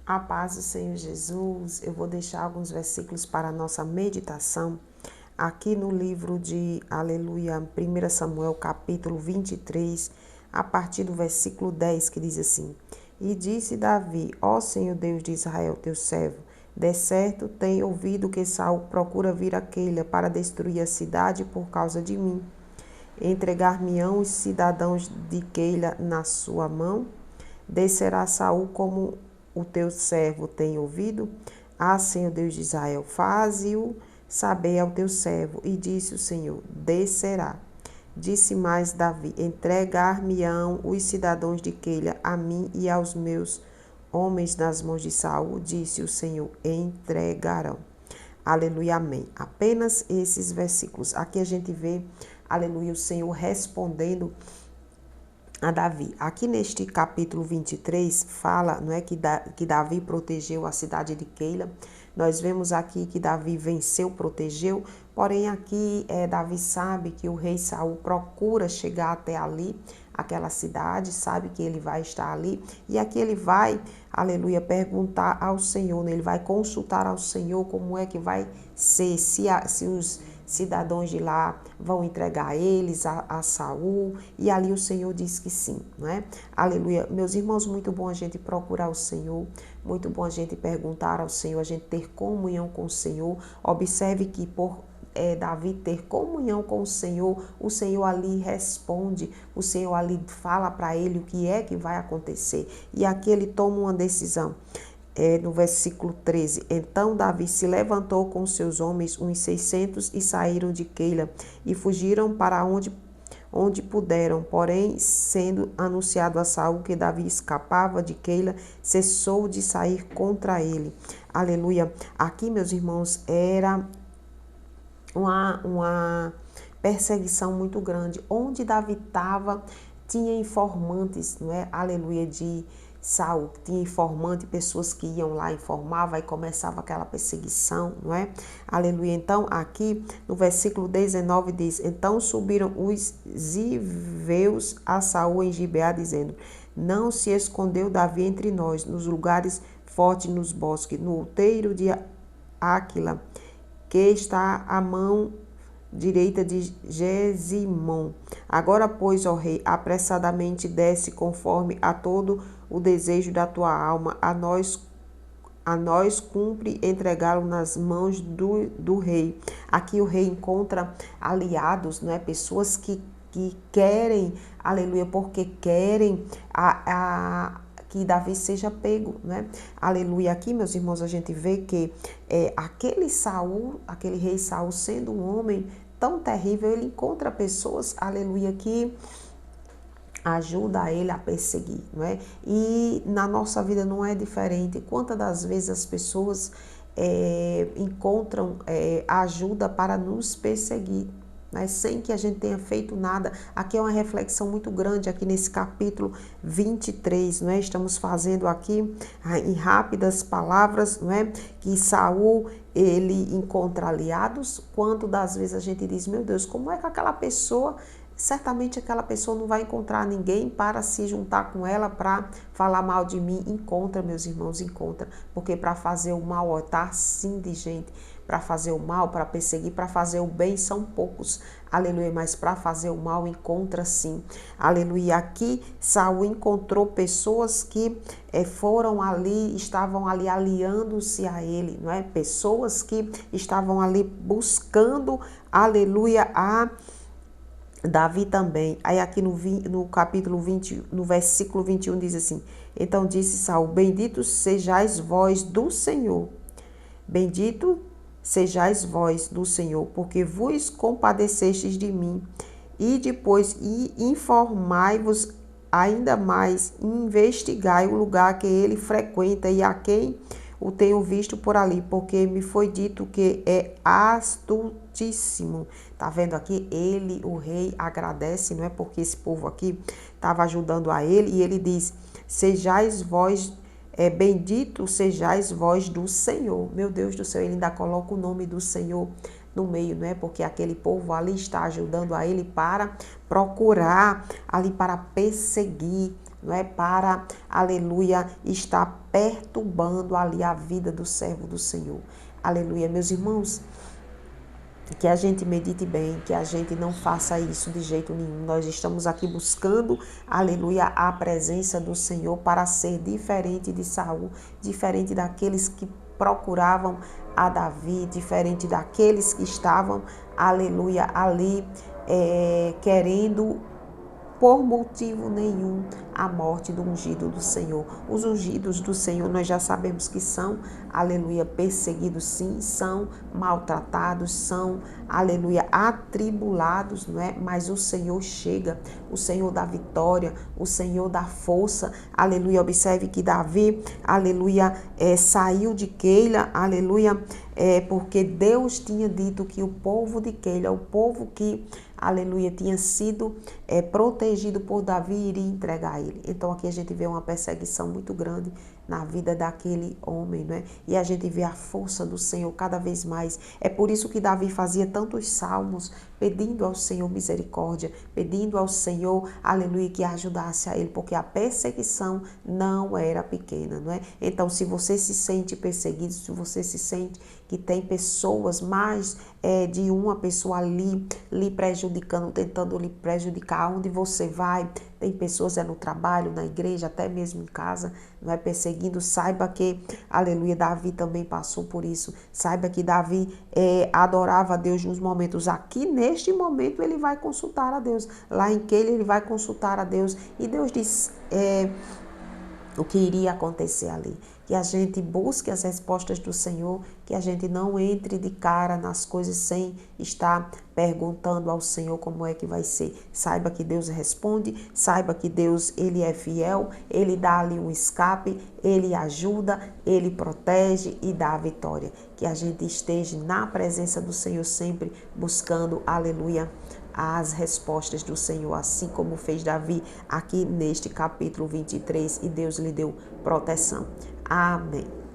A paz do Senhor Jesus, eu vou deixar alguns versículos para a nossa meditação aqui no livro de Aleluia, 1 Samuel, capítulo 23, a partir do versículo 10, que diz assim: E disse Davi: Ó Senhor Deus de Israel, teu servo, de certo tem ouvido que Saul procura vir a Keila para destruir a cidade por causa de mim. Entregar-me-ão os cidadãos de Keila na sua mão? Descerá Saul como o teu servo tem ouvido? Ah, Senhor Deus de Israel, faze-o saber ao teu servo. E disse o Senhor: descerá. Disse mais Davi: entregar-me-ão os cidadãos de Keila a mim e aos meus homens nas mãos de Saul? Disse o Senhor: entregarão. Aleluia, amém. Apenas esses versículos. Aqui a gente vê, aleluia, o Senhor respondendo a Davi. Aqui neste capítulo 23 fala, não é, que Davi protegeu a cidade de Keila. Nós vemos aqui que Davi venceu, protegeu, porém aqui Davi sabe que o rei Saul procura chegar até ali, aquela cidade, sabe que ele vai estar ali, e aqui ele vai, aleluia, perguntar ao Senhor, né? Ele vai consultar ao Senhor como é que vai ser, se os cidadãos de lá vão entregar eles a Saul, e ali o Senhor diz que sim, não é? Aleluia. Meus irmãos, muito bom a gente procurar o Senhor, muito bom a gente perguntar ao Senhor, a gente ter comunhão com o Senhor. Observe que por Davi ter comunhão com o Senhor ali responde, o Senhor ali fala para ele o que é que vai acontecer, e aqui ele toma uma decisão. No versículo 13, então Davi se levantou com seus homens, uns 600, e saíram de Keila, e fugiram para onde puderam. Porém, sendo anunciado a Saul que Davi escapava de Keila, cessou de sair contra ele. Aleluia. Aqui, meus irmãos, era uma perseguição muito grande. Onde Davi estava, tinha informantes, não é? Aleluia, de Saul, tinha informante, pessoas que iam lá, informavam, e começava aquela perseguição, não é? Aleluia. Então, aqui no versículo 19 diz: Então subiram os ziveus a Saul em Gibeá, dizendo: Não se escondeu Davi entre nós, nos lugares fortes, nos bosques, no outeiro de Áquila, que está à mão direita de Gesimon. Agora, pois, ó rei, apressadamente desce conforme a todo o desejo da tua alma. A nós cumpre entregá-lo nas mãos do rei. Aqui o rei encontra aliados, não é? Pessoas que querem, aleluia, porque querem que Davi seja pego, né? Aleluia. Aqui, meus irmãos, a gente vê que aquele Saul, aquele rei Saul, sendo um homem tão terrível, ele encontra pessoas, aleluia, que ajuda ele a perseguir, não é? E na nossa vida não é diferente. Quantas das vezes as pessoas encontram ajuda para nos perseguir, né, sem que a gente tenha feito nada. Aqui é uma reflexão muito grande, aqui nesse capítulo 23, não é? Estamos fazendo aqui em rápidas palavras, não é? Que Saul, ele encontra aliados. Quanto das vezes a gente diz: meu Deus, como é que aquela pessoa... Certamente aquela pessoa não vai encontrar ninguém para se juntar com ela, para falar mal de mim. Encontra, meus irmãos, encontra. Porque para fazer o mal, tá sim de gente. Para fazer o mal, para perseguir, para fazer o bem são poucos. Aleluia, mas para fazer o mal encontra sim. Aleluia. Aqui Saul encontrou pessoas que foram ali, estavam ali aliando-se a ele, não é? Pessoas que estavam ali buscando, aleluia, a Davi também. Aí aqui no capítulo 20, no versículo 21 diz assim: Então disse Saul: Bendito sejais vós do Senhor. Bendito sejais vós do Senhor, porque vos compadecestes de mim. E depois informai-vos ainda mais, investigai o lugar que ele frequenta e a quem o tenho visto por ali, porque me foi dito que é astutíssimo. Tá vendo aqui? Ele, o rei, agradece, não é? Porque esse povo aqui estava ajudando a ele, e ele diz: sejais vós, bendito sejais vós do Senhor. Meu Deus do céu, ele ainda coloca o nome do Senhor no meio, não é? Porque aquele povo ali está ajudando a ele para procurar, ali para perseguir, não é? Para, aleluia, estar perturbando ali a vida do servo do Senhor. Aleluia, meus irmãos. Que a gente medite bem, que a gente não faça isso de jeito nenhum. Nós estamos aqui buscando, aleluia, a presença do Senhor para ser diferente de Saul, diferente daqueles que procuravam a Davi, diferente daqueles que estavam, aleluia, ali querendo por motivo nenhum a morte do ungido do Senhor. Os ungidos do Senhor nós já sabemos que são, aleluia, perseguidos sim, são maltratados, são, aleluia, atribulados, não é? Mas o Senhor chega, o Senhor dá vitória, o Senhor dá força, aleluia. Observe que Davi, aleluia, saiu de Keila, aleluia, porque Deus tinha dito que o povo de Keila, o povo que, aleluia, tinha sido protegido por Davi, iria entregar a ele. Então aqui a gente vê uma perseguição muito grande na vida daquele homem, né? E a gente vê a força do Senhor cada vez mais. É por isso que Davi fazia tantos salmos, pedindo ao Senhor misericórdia, pedindo ao Senhor, aleluia, que ajudasse a ele, porque a perseguição não era pequena, não é? Então, se você se sente perseguido, se você se sente que tem pessoas, mais de uma pessoa ali, lhe prejudicando, tentando lhe prejudicar, onde você vai, tem pessoas no trabalho, na igreja, até mesmo em casa, não é, perseguindo, saiba que, aleluia, Davi também passou por isso, saiba que Davi adorava a Deus nos momentos, aqui neste momento ele vai consultar a Deus, lá em Keila ele vai consultar a Deus, e Deus diz o que iria acontecer ali. Que a gente busque as respostas do Senhor, que a gente não entre de cara nas coisas sem estar perguntando ao Senhor como é que vai ser. Saiba que Deus responde, saiba que Deus, ele é fiel, ele dá ali um escape, ele ajuda, ele protege e dá a vitória. Que a gente esteja na presença do Senhor sempre buscando, aleluia, as respostas do Senhor, assim como fez Davi aqui neste capítulo 23, e Deus lhe deu proteção. Amém.